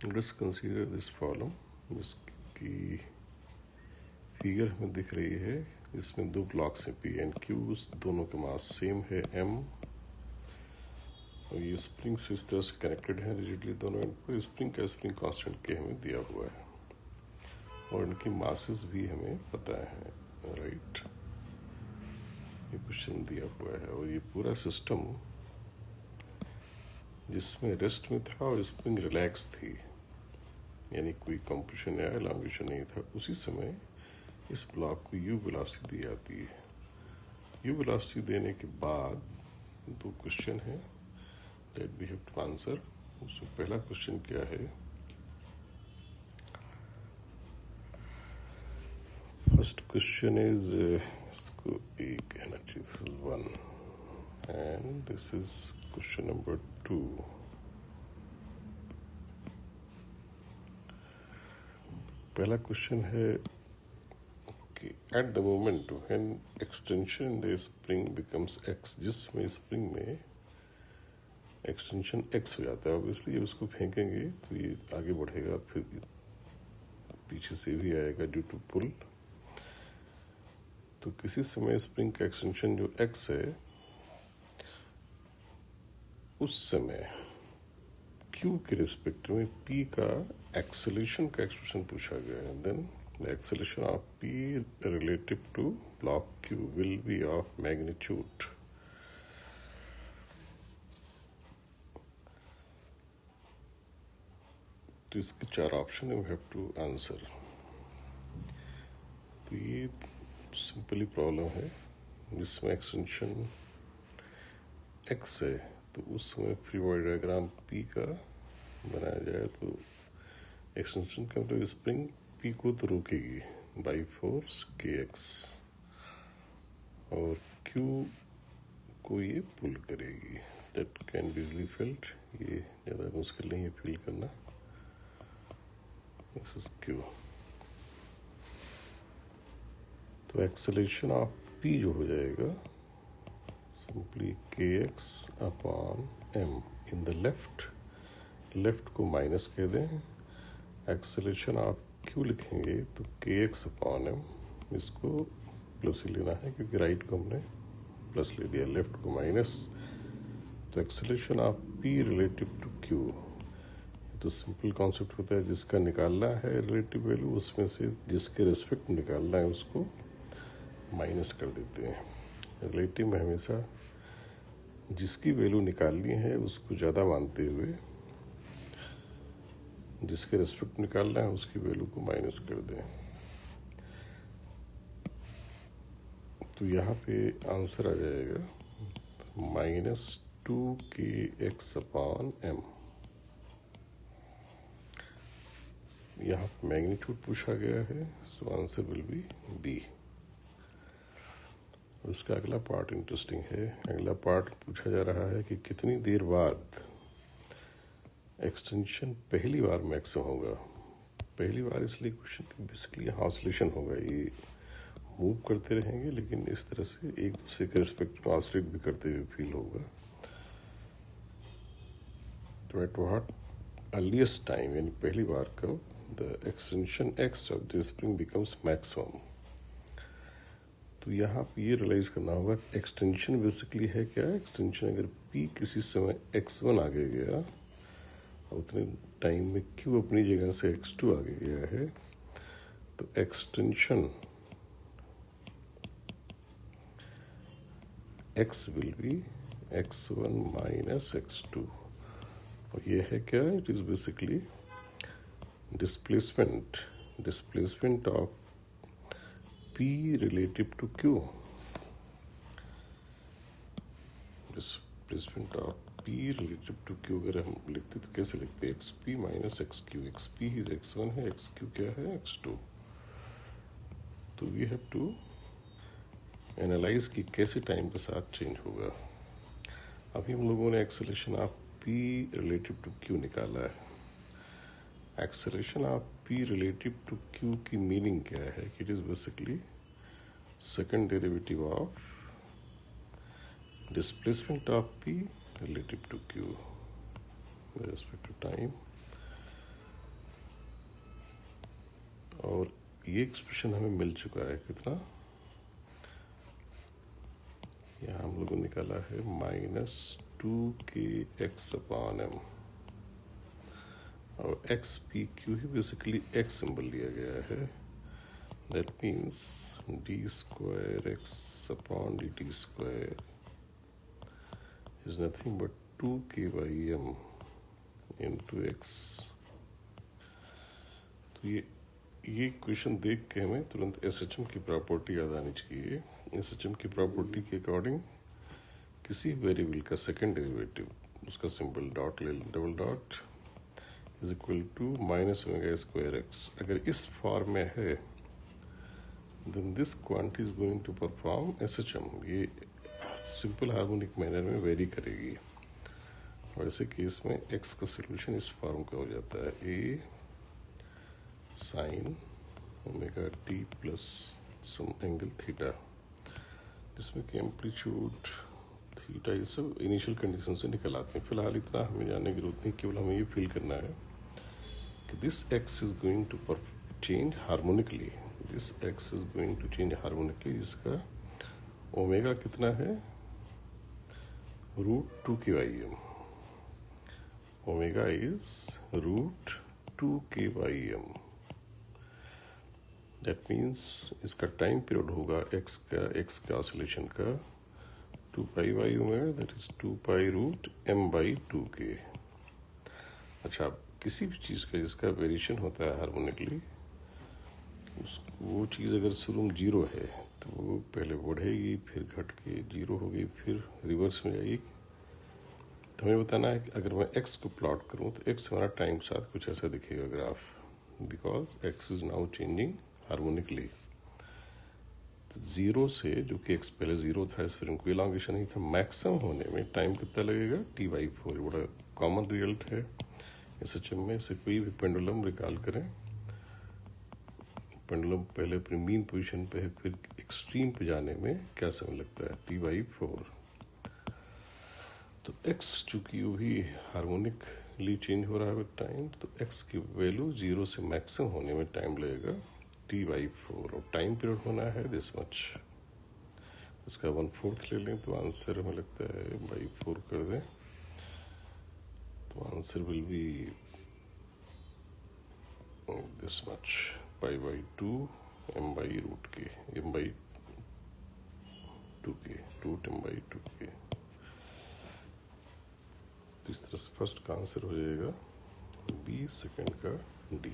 Let's consider this problem जिसकी figure हमें दिख रही है। इसमें दो ब्लॉक्स हैं पी एंड क्यू, दोनों के मास सेम है एम, और ये स्प्रिंग से इस तरह से कनेक्टेड है रिजिडली दोनों एंड पर। स्प्रिंग का स्प्रिंग कांस्टेंट के हमें दिया हुआ है और इनकी मासेस भी हमें पता है, राइट। ये क्वेश्चन दिया हुआ है और ये पूरा सिस्टम जिसमें रेस्ट में था और स्प्रिंग रिलैक्स थी, यानी कोई कंप्रेशन या एलांगेशन नहीं था, उसी समय इस ब्लॉक को यू वेलोसिटी दी जाती है। यू वेलोसिटी देने के बाद दो क्वेश्चन है that we have to answer. उसमें पहला क्वेश्चन क्या है, फर्स्ट क्वेश्चन इज, इसको एक कहना चाहिए, this is 1 and this is question number 2। पहला क्वेश्चन है कि at the moment when extension in the spring becomes x, जिसमें स्प्रिंग में एक्सटेंशन एक्स हो जाता है, ऑब्वियसली जब उसको फेंकेंगे तो ये आगे बढ़ेगा, फिर पीछे से भी आएगा ड्यू टू पुल। तो किसी समय स्प्रिंग का एक्सटेंशन जो एक्स है, उस समय क्यू के रिस्पेक्ट में पी का एक्सेलेरेशन का एक्सप्रेशन पूछा गया है। Then the acceleration of P relative to block Q will be of magnitude. तो इसके 4 ऑप्शन है, वी हैव टू आंसर। तो ये सिंपली प्रॉब्लम है जिसमें एक्सटेंशन एक्स है, तो उस समय फ्री बॉडी डायग्राम पी का बनाया जाए तो एक्सटेंशन का मतलब स्प्रिंग पी को तो रोकेगी बाई फोर्स के एक्स, और क्यू को ये पुल करेगी। That can be easily felt, ये ज़्यादा मुश्किल नहीं है फील करना। This is Q. तो एक्सेलेरेशन ऑफ पी जो हो जाएगा simply k x upon m in the left को माइनस कह दें, एक्सेलेरेशन ऑफ क्यू लिखेंगे तो के एक्स अपॉन एम, इसको प्लस ही लेना है क्योंकि राइट को हमने प्लस ले लिया, लेफ्ट को माइनस। तो acceleration of P relative to Q, तो सिंपल कॉन्सेप्ट होता है, जिसका निकालना है रिलेटिव वैल्यू उसमें से जिसके रिस्पेक्ट निकालना है उसको माइनस कर देते हैं। रिलेटिव में हमेशा जिसकी वैल्यू निकालनी है उसको ज़्यादा मानते हुए जिसके रिस्पेक्ट निकालना है उसकी वैल्यू को माइनस कर दें। तो यहाँ पे आंसर आ जाएगा -2kx अपॉन एम। यहाँ मैग्नीट्यूड पूछा गया है, so answer will be B. उसका अगला पार्ट इंटरेस्टिंग है। अगला पार्ट पूछा जा रहा है कि कितनी देर बाद एक्सटेंशन पहली बार मैक्सिमम होगा। पहली बार इसलिए क्वेश्चन बेसिकली ऑसिलेशन होगा, ये मूव करते रहेंगे लेकिन इस तरह से एक दूसरे के रिस्पेक्ट में ऑसिलेट भी करते हुए फील होगा। तो एट व्हाट अर्लीस्ट टाइम, यानी पहली बार कब the extension x of the spring becomes maximum. तो यहाँ पे ये रियलाइज करना होगा एक्सटेंशन बेसिकली है क्या। एक्सटेंशन अगर पी किसी समय x1 आगे गया, उतने टाइम में क्यू अपनी जगह से x2 आगे गया है, तो extension x will be x1 minus x2। और ये है क्या, it is basically displacement of P relative to Q, displacement of P relative to Q। अगर हम लिखते तो कैसे लिखते, XP minus XQ। XP is X1 है, XQ क्या है, X2। तो वी हैव टू एनालाइज कि कैसे टाइम के साथ चेंज होगा। अभी हम लोगों ने acceleration of P relative to Q निकाला है। Acceleration of P relative to Q की मीनिंग क्या है कि it is basically second derivative of displacement of P relative to Q with respect to time। ये एक्सप्रेशन हमें मिल चुका है कितना, यहाँ हम लोगों ने निकाला है -2kx/m और एक्स पी क्यू ही बेसिकली एक्स सिंबल लिया गया है. That means d²x/dt² is nothing but 2k/m into x. तो ये क्वेश्चन देख के हमें तुरंत SHM की प्रॉपर्टी याद आनी चाहिए. SHM की प्रॉपर्टी के अकॉर्डिंग किसी वेरिएबल का सेकेंड डेरिवेटिव, उसका सिंबल डॉट ले लें, double dot is equal to -ω²x. अगर इस फॉर्म में है then this quantity is going to perform SHM. ये सिंपल हार्मोनिक मैनर में वेरी करेगी. और ऐसे केस में x का सोल्यूशन इस फॉर्म का हो जाता है a sin ω_t plus some angle theta, जिसमें कि एम्पलीट्यूड थीटा, ये सब इनिशियल कंडीशन से निकल आते हैं. फिलहाल इतना हमें जानने की जरूरत नहीं, केवल हमें ये फील करना है कि this x is going to change harmonically. This x is going to change harmonically, जिसका ओमेगा कितना है, √2k/m. Omega is √2k/m. That means इसका टाइम पीरियड होगा x का ऑसिलेशन का 2π/ω, दैट इज 2π√m/2k. अच्छा, किसी भी चीज़ का जिसका वेरिएशन होता है हार्मोनिकली, वो चीज़ अगर शुरू में 0 है तो वो पहले बढ़ेगी, फिर घट के 0 होगी, फिर रिवर्स में जाएगी. तो हमें बताना है कि अगर मैं x को प्लॉट करूं तो x हमारा टाइम के साथ कुछ ऐसा दिखेगा graph, because x is now changing harmonically. तो 0 से, जो कि x पहले 0 था, इस पर कोई इलांगेशन नहीं था, मैक्सिमम होने में टाइम कितना लगेगा, t/4. बड़ा कॉमन रिजल्ट है SHM में. इसे कोई भी पेंडुलम रिकॉल करें, पेंडुलम पहले अपनी मीन पोजीशन पे है, फिर एक्सट्रीम पे जाने में क्या समय लगता है, t/4. तो x चूंकि वो भी हार्मोनिकली चेंज हो रहा है विद टाइम, तो x की वैल्यू 0 से मैक्सिमम होने में टाइम लगेगा t/4, और टाइम पीरियड होना है दिस मच. इसका 1/4 ले लें तो आंसर हमें लगता है /4 कर दें तो answer will be this much, π/2 m/√k, m/2k, √m/2k. तो इस तरह से फर्स्ट का आंसर हो जाएगा B, सेकंड का D.